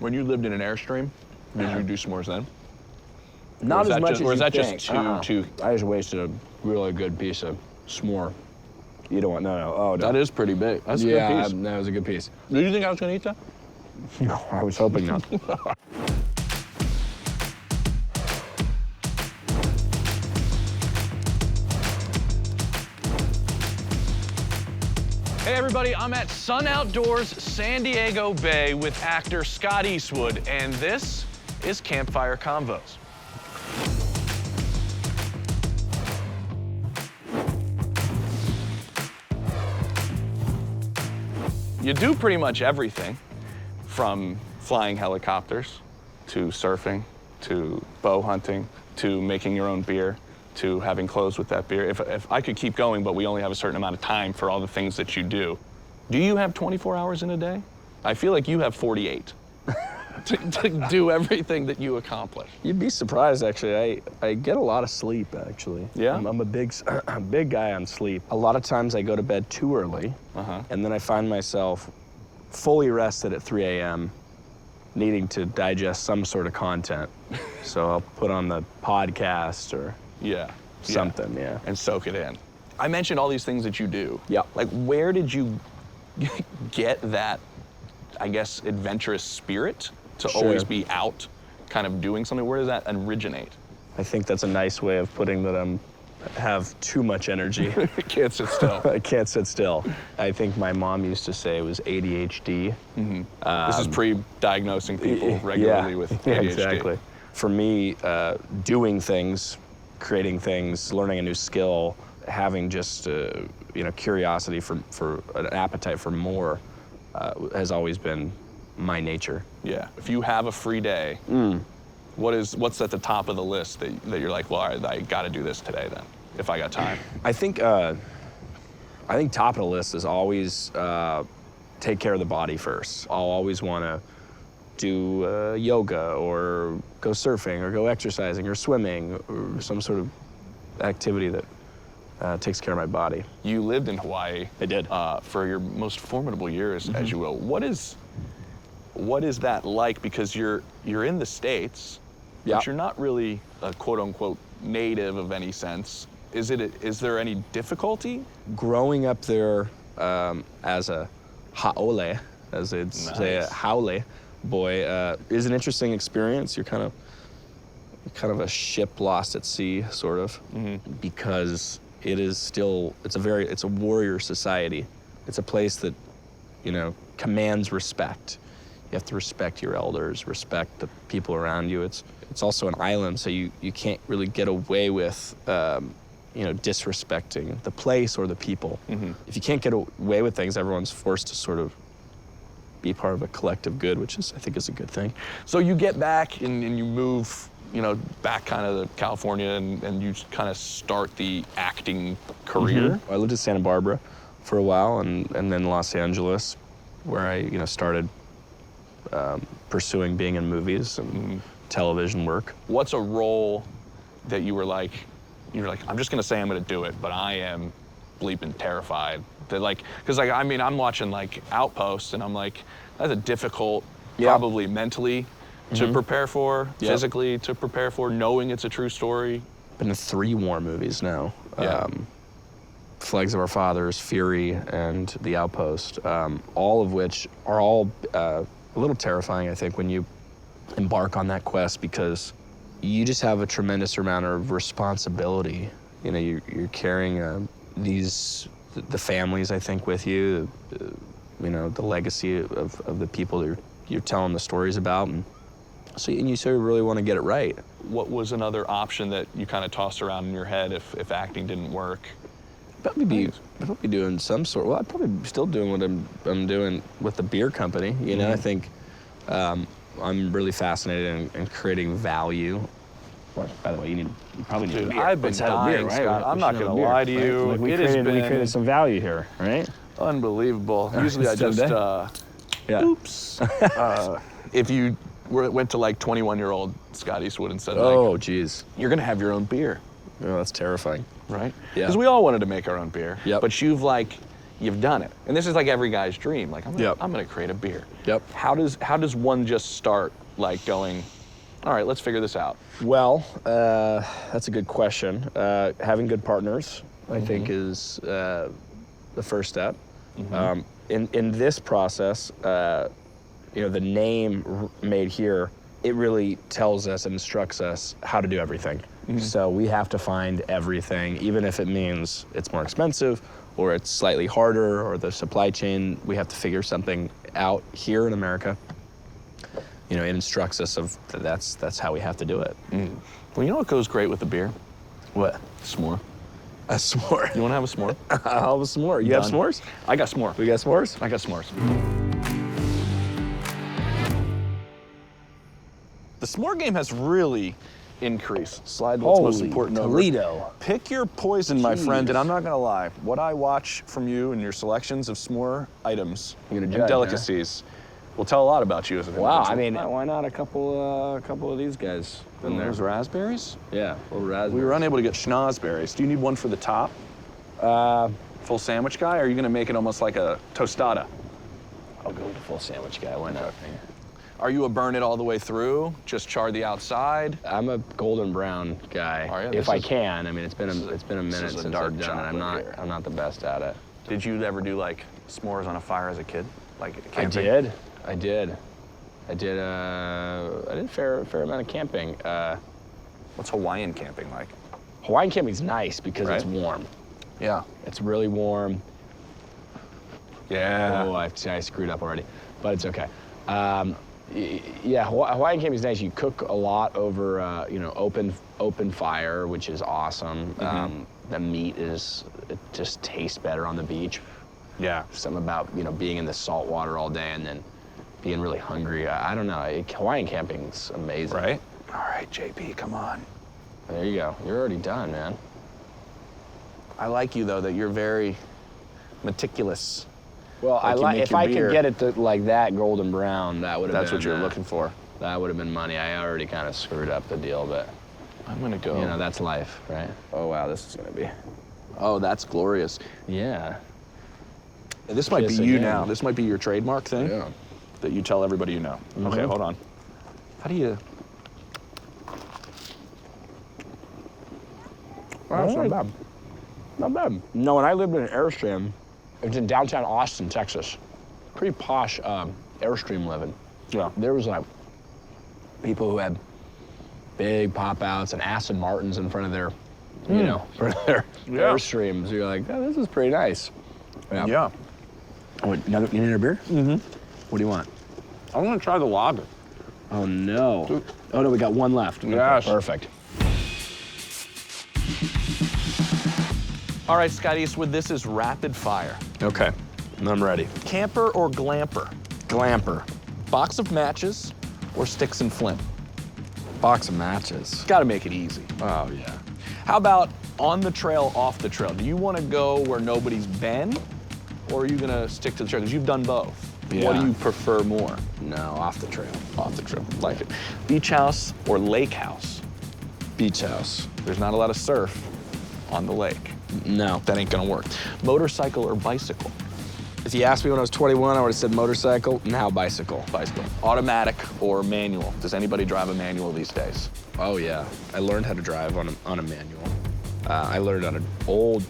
When you lived in an Airstream, did you do s'mores then? Not as much as you think. Or is that just too... I just wasted a really good piece of s'more. You don't want, no. Oh, no. That is pretty big. That's a good piece. Yeah, that was a good piece. Did you think I was gonna eat that? No, I was hoping not. Hey everybody, I'm at Sun Outdoors San Diego Bay with actor Scott Eastwood, and this is Campfire Convos. You do pretty much everything, from flying helicopters, to surfing, to bow hunting, to making your own beer, to having clothes with that beer. If I could keep going, but we only have a certain amount of time for all the things that you do. Do you have 24 hours in a day? I feel like you have 48 to do everything that you accomplish. You'd be surprised, actually. I get a lot of sleep, actually. Yeah? I'm a big guy on sleep. A lot of times I go to bed too early, and then I find myself fully rested at 3 a.m., needing to digest some sort of content. So I'll put on the podcast or something, yeah. And soak it in. I mentioned all these things that you do. Yeah. Like, where did you get that, I guess, adventurous spirit to always be out kind of doing something? Where does that originate? I think that's a nice way of putting that I have too much energy. Can't sit still. I can't sit still. I think my mom used to say it was ADHD. This is pre-diagnosing people regularly with ADHD. Yeah, exactly. For me, doing things, creating things, learning a new skill, having just curiosity for an appetite for more has always been my nature. Yeah. If you have a free day, what's at the top of the list that you're like, well, I got to do this today then, if I got time? I think top of the list is always take care of the body first. I'll always want to do yoga or go surfing or go exercising or swimming or some sort of activity that takes care of my body. You lived in Hawaii. I did. For your most formidable years, as you will. What is that like? Because you're in the States, but you're not really a quote unquote native of any sense. Is there any difficulty? Growing up there as a haole, as they'd say, a haole boy, is an interesting experience. You're kind of a ship lost at sea, sort of, because it's a warrior society. It's a place that, commands respect. You have to respect your elders, respect the people around you. It's also an island, so you can't really get away with, disrespecting the place or the people. If you can't get away with things, everyone's forced to sort of be part of a collective good, which I think is a good thing. So you get back and you move, back kind of to California and you kind of start the acting career. I lived in Santa Barbara for a while and then Los Angeles, where I started pursuing being in movies and television work. What's a role that you're like, I'm just gonna say I'm gonna do it, but I am bleeping terrified. Because I'm watching like Outpost and I'm like, that's a difficult, probably mentally to prepare for, physically to prepare for, knowing it's a true story. Been in 3 war movies now. Flags of Our Fathers, Fury, and The Outpost, all of which are a little terrifying, I think, when you embark on that quest, because you just have a tremendous amount of responsibility. You're carrying the families, I think, with you, the legacy of the people that you're telling the stories about, and you sort of really want to get it right. What was another option that you kind of tossed around in your head if acting didn't work? I'd probably be doing some sort. Well, I'd probably be still doing what I'm doing with the beer company. I think I'm really fascinated in creating value. Well, by the way, you probably need a beer. I've been dying, right? Scott. I'm not going to lie to you. Like we created some value here, right? Unbelievable. Usually I just, oops. If you went to like 21-year-old Scott Eastwood and said, oh, geez, you're going to have your own beer. Oh, that's terrifying. Right? Yeah. Because we all wanted to make our own beer. Yep. But you've you've done it. And this is like every guy's dream. Like, I'm gonna create a beer. Yep. How does one just start like going, all right, let's figure this out? Well, that's a good question. Having good partners, I think, is the first step. In this process, you know, the name made here, it really tells us and instructs us how to do everything. So we have to find everything, even if it means it's more expensive or it's slightly harder or the supply chain, we have to figure something out here in America. You know, it instructs us of that's how we have to do it. Well, you know what goes great with the beer? What? S'more. A s'more. You want to have a s'more? I'll have a s'more. You have s'mores? I got s'more. We got s'mores? I got s'mores. The s'more game has really increased. Slide what's most important Toledo. over. Pick your poison, my friend, and I'm not gonna lie. What I watch from you and your selections of s'more items You're gonna and judge, delicacies will tell a lot about you as an Wow, individual. I mean, why not a couple of these guys in there? Those raspberries? Yeah, little raspberries. We were unable to get schnozberries. Do you need one for the top? Full sandwich guy, or are you gonna make it almost like a tostada? I'll go with the full sandwich guy. Why not? Are you a burn it all the way through? Just char the outside? I'm a golden brown guy. Are you? If I can. I mean, it's been a minute is a since dark I've done it. chocolate I'm not the best at it. Did you ever do like s'mores on a fire as a kid? Like camping? I did a fair amount of camping. What's Hawaiian camping like? Hawaiian camping's nice because it's warm. Yeah. It's really warm. Yeah. Oh, I screwed up already, but it's okay. Yeah, Hawaiian camping is nice. You cook a lot over, you know, open fire, which is awesome. The meat it just tastes better on the beach. Yeah. Something about, you know, being in the salt water all day and then being really hungry. I don't know. Hawaiian camping's amazing. Right? All right, JP, come on. There you go. You're already done, man. I like you though that you're very meticulous. Well, Like if I could get it to like that golden brown, that would have been. That's what you're looking for. That would have been money. I already kind of screwed up the deal, but I'm gonna go. you know, that's life, right? Oh wow, this is gonna be. Oh, that's glorious. Yeah. This might be Kiss you again. now. This might be your trademark thing. Yeah. That you tell everybody you know. Okay, hold on. How do you? Oh, that's not bad. Not bad. No, when I lived in Airstream, it was in downtown Austin, Texas. Pretty posh Airstream living. Yeah. There was like people who had big pop outs and Aston Martins in front of their, you know, for their Airstreams. You're like, oh, this is pretty nice. Yeah. Oh, you need another beer? What do you want? I want to try the lager. Oh no. Oh no, we got one left. Yes. Perfect. All right, Scott Eastwood, this is rapid fire. Okay, I'm ready. Camper or glamper? Glamper. Box of matches or sticks and flint? Box of matches. Got to make it easy. Oh yeah. How about on the trail, off the trail? Do you want to go where nobody's been, or are you gonna stick to the trail? Because you've done both. Yeah. What do you prefer more? No, off the trail. Off the trail, like it. Beach house or lake house? Beach house. There's not a lot of surf on the lake. No. That ain't gonna work. Motorcycle or bicycle? If you asked me when I was 21, I would have said motorcycle. Now bicycle. Bicycle. Automatic or manual? Does anybody drive a manual these days? Oh yeah. I learned how to drive on a manual. I learned on an old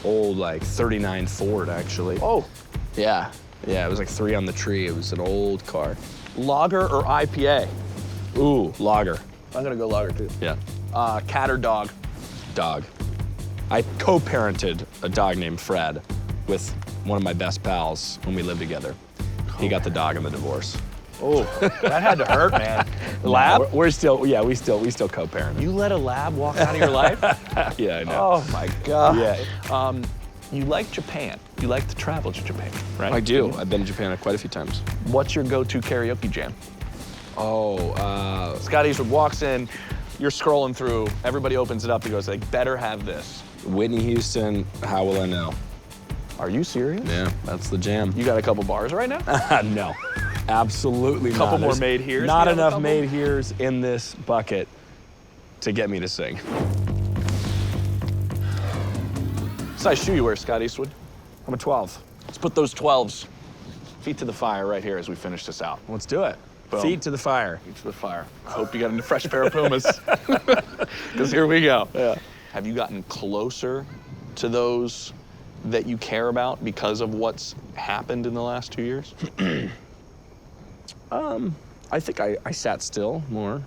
like 39 Ford actually. Oh. Yeah. Yeah, it was like 3 on the tree. It was an old car. Lager or IPA? Ooh, lager. I'm gonna go lager too. Yeah. Cat or dog? Dog. I co-parented a dog named Fred with one of my best pals when we lived together. He got the dog in the divorce. Oh, that had to hurt, man. Lab? We're still, we still co-parent. You let a lab walk out of your life? Yeah, I know. Oh my God. Yeah. You like Japan. You like to travel to Japan, right? I do. I've been to Japan quite a few times. What's your go-to karaoke jam? Oh, Scott Eastwood walks in, you're scrolling through, everybody opens it up, he goes, they better have this. Whitney Houston, How Will I Know? Are you serious? Yeah, that's the jam. You got a couple bars right now? No, absolutely not. Couple more There's made heres? Not You have a enough couple? made heres in this bucket to get me to sing. What size shoe you wear, Scott Eastwood? I'm a 12. Let's put those 12s feet to the fire right here as we finish this out. Let's do it. Boom. Feet to the fire. Feet to the fire. I hope you got a fresh pair of Pumas. Because here we go. Yeah. Have you gotten closer to those that you care about because of what's happened in the last 2 years? I think I sat still more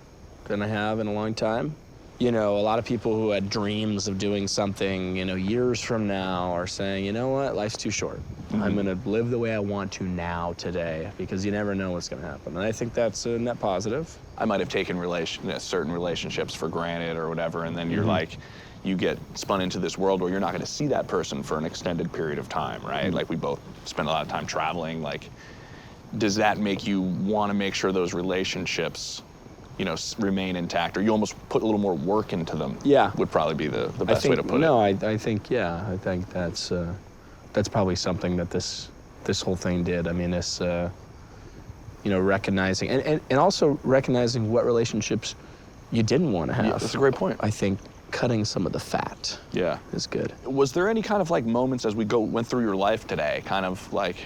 than I have in a long time. You know, a lot of people who had dreams of doing something, you know, years from now are saying, you know what, life's too short. I'm gonna live the way I want to now, today, because you never know what's gonna happen. And I think that's a net positive. I might have taken certain relationships for granted or whatever, and then you're like, you get spun into this world where you're not gonna see that person for an extended period of time, right? Like we both spend a lot of time traveling. Like, does that make you wanna make sure those relationships, you know, remain intact, or you almost put a little more work into them? Yeah. Would probably be the best way to put it. No, I think, yeah, I think that's probably something that this whole thing did. I mean, this, you know, recognizing, and also recognizing what relationships you didn't want to have. Yeah, that's a great point. I think cutting some of the fat is good. Was there any kind of like moments as we went through your life today, kind of like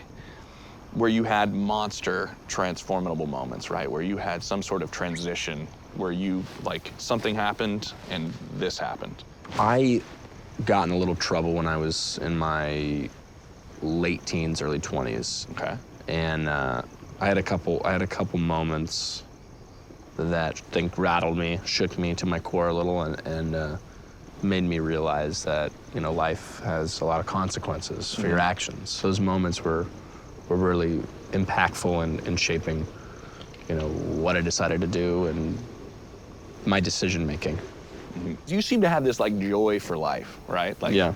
where you had monster transformable moments, right? Where you had some sort of transition, where you, like, something happened and this happened? I got in a little trouble when I was in my late teens, early 20s. Okay. And I had a couple moments that I think rattled me, shook me to my core a little, and made me realize that, you know, life has a lot of consequences for your actions. Those moments were really impactful in shaping, you know, what I decided to do and my decision making. You seem to have this like joy for life, right? Like, yeah,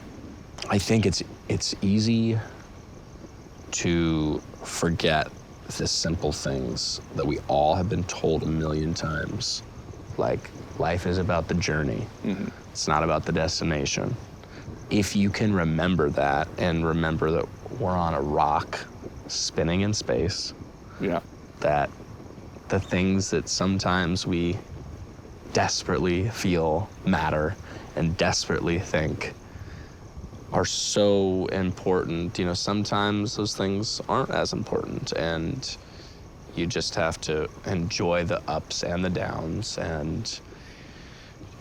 I think it's easy to forget the simple things that we all have been told a million times. Like, life is about the journey. It's not about the destination. If you can remember that, and remember that we're on a rock spinning in space, that the things that sometimes we desperately feel matter and desperately think are so important, you know, sometimes those things aren't as important, and you just have to enjoy the ups and the downs, and,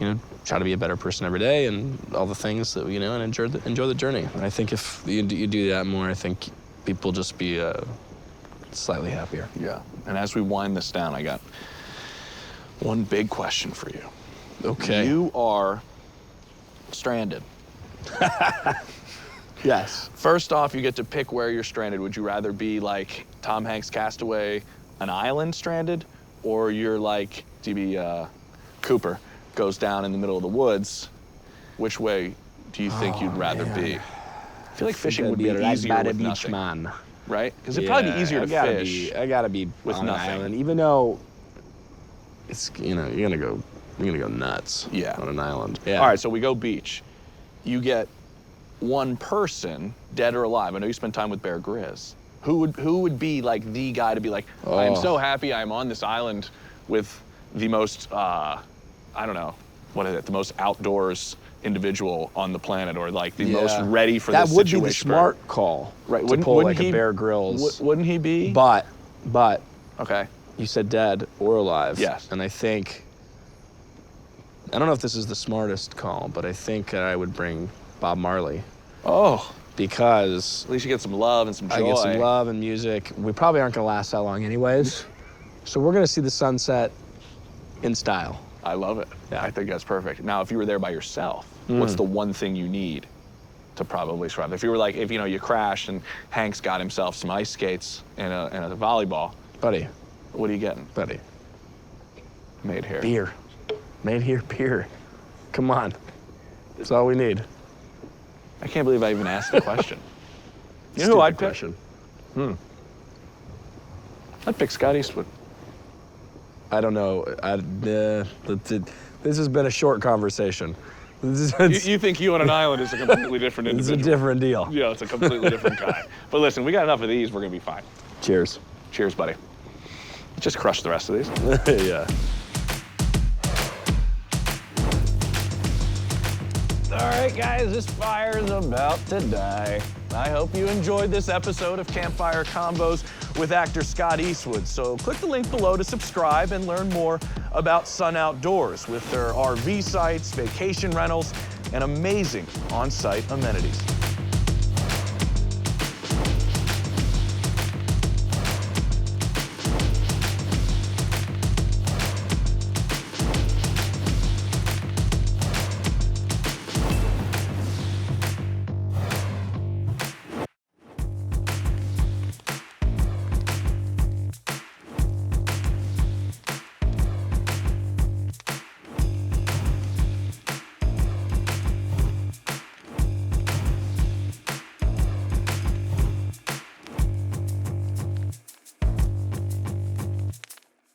you know, try to be a better person every day, and all the things that, you know, and enjoy the journey. And I think if you do that more, I think people just be slightly happier. Yeah. And as we wind this down, I got one big question for you. Okay. You are stranded. Yes. First off, you get to pick where you're stranded. Would you rather be like Tom Hanks' Castaway, an island stranded, or you're like DB Cooper, goes down in the middle of the woods? Which way do you think you'd rather be? I feel like fishing would be easier with nothing, man. right? Because it'd probably be easier to fish. I gotta be with on nothing. an island, even though it's, you know, you're gonna go nuts. Yeah. On an island. Yeah. All right, so we go beach. You get one person, dead or alive. I know you spent time with Bear Grylls. Who would be like the guy to be like, I am so happy I'm on this island with the most, I don't know, what is it? The most outdoors individual on the planet, or like the most ready for this situation. That would be the smart call, right? To pull like a Bear Grylls. Wouldn't he be? But okay. You said dead or alive. Yes. And I think, I don't know if this is the smartest call, but I think I would bring Bob Marley. Oh. Because at least you get some love and some joy. I get some love and music. We probably aren't gonna last that long anyways. So we're gonna see the sunset in style. I love it. Yeah. I think that's perfect. Now, if you were there by yourself, what's the one thing you need to probably survive? If you were like, if you know, you crashed and Hanks got himself some ice skates and a volleyball. Buddy. What are you getting? Buddy. Made here. Beer. Made here beer. Come on. That's all we need. I can't believe I even asked the question. You know who I'd pick? I'd pick Scott Eastwood. I don't know. This has been a short conversation. You think you on an island is a completely different individual. It's a different deal. Yeah, it's a completely different guy. But listen, we got enough of these, we're gonna be fine. Cheers. Cheers, buddy. Just crush the rest of these. Yeah. All right, guys, this fire's about to die. I hope you enjoyed this episode of Campfire Convos with actor Scott Eastwood. So click the link below to subscribe and learn more about Sun Outdoors with their RV sites, vacation rentals, and amazing on-site amenities.